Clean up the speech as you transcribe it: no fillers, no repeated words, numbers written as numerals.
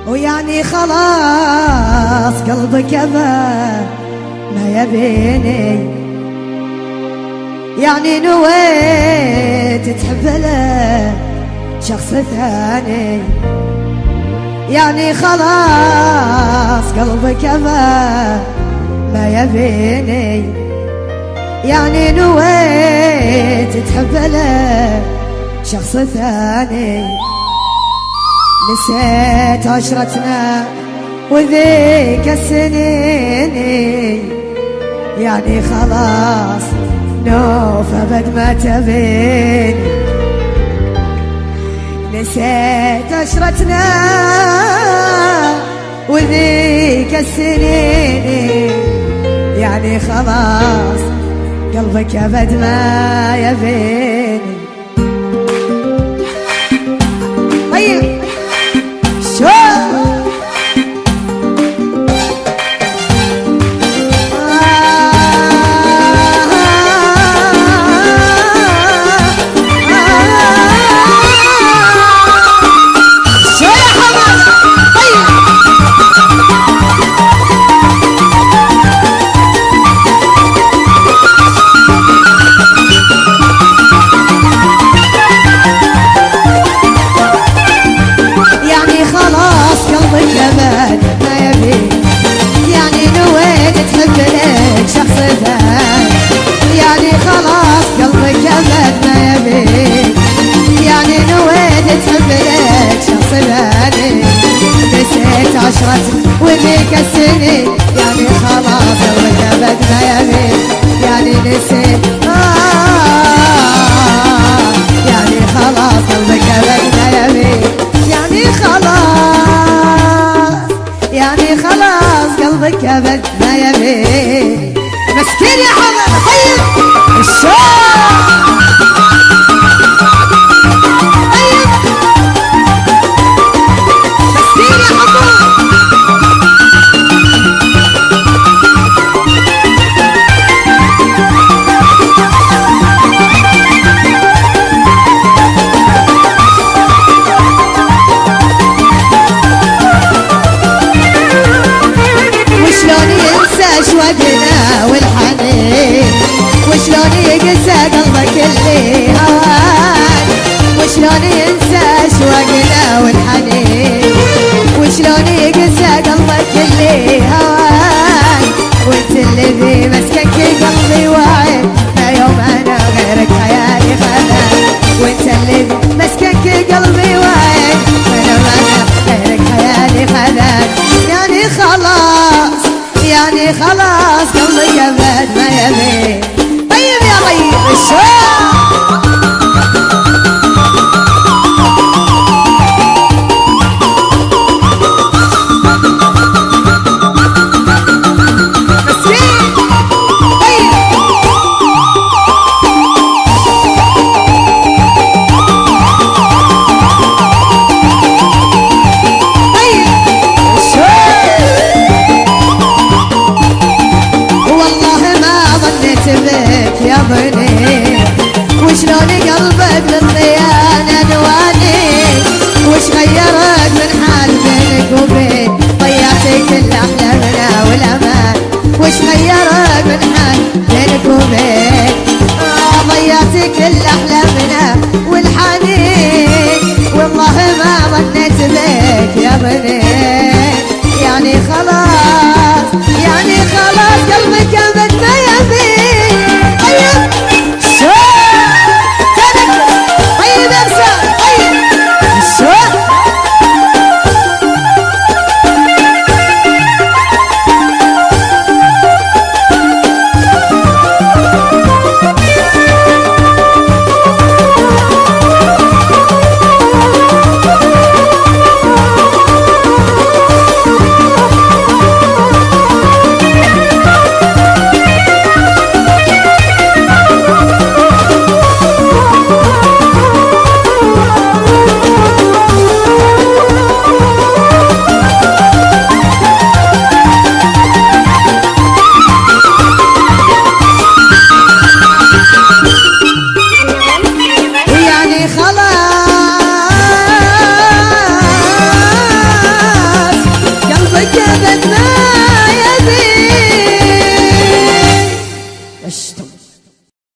ويعني خلاص قلبك أبى ما يبيني، يعني نويت تحب له شخص ثاني، يعني خلاص قلبك أبى ما يبيني، يعني نويت تحب له شخص ثاني. نسيت عشرتنا وذيك السنين، يعني خلاص نوف أبد ما تبين. نسيت عشرتنا وذيك السنين، يعني خلاص قلبك أبد ما يبين. طيب شو وذيك السنين، يعني خلاص قلبك أبد ما يبين. يعني نسيت يعني خلاص قلبك أبد ما يبين. يعني خلاص، يعني خلاص قلبك أبد ما يبين. مسكين يا حمد. طيب أشواقنا والحنين، وشلون يقسى قلبك اللي هوان، وشلون ينسى أشواقنا والحنين، وشلون يقسى قلبك اللي هوان. وانت اللي ذي مسكك قلبي واعي، ما يوم أنا غيرك خيالي خذان. وانت اللي ذي مسكك قلبي واعي، ما يوم أنا غيرك خيالي خذان. يعني خلاص، يعني خلاص قلبي أبد ما يبين. طيب يا طيب وشلون قلبك للخيانة دواني، وش غيرك من حال بينك وبين ضيعتي كل أحلامنا والأمان. وش غيرك من حال بينك وبين ضيعتي كل أحلامنا والحنين. والله ما ظنيت بك يا بني.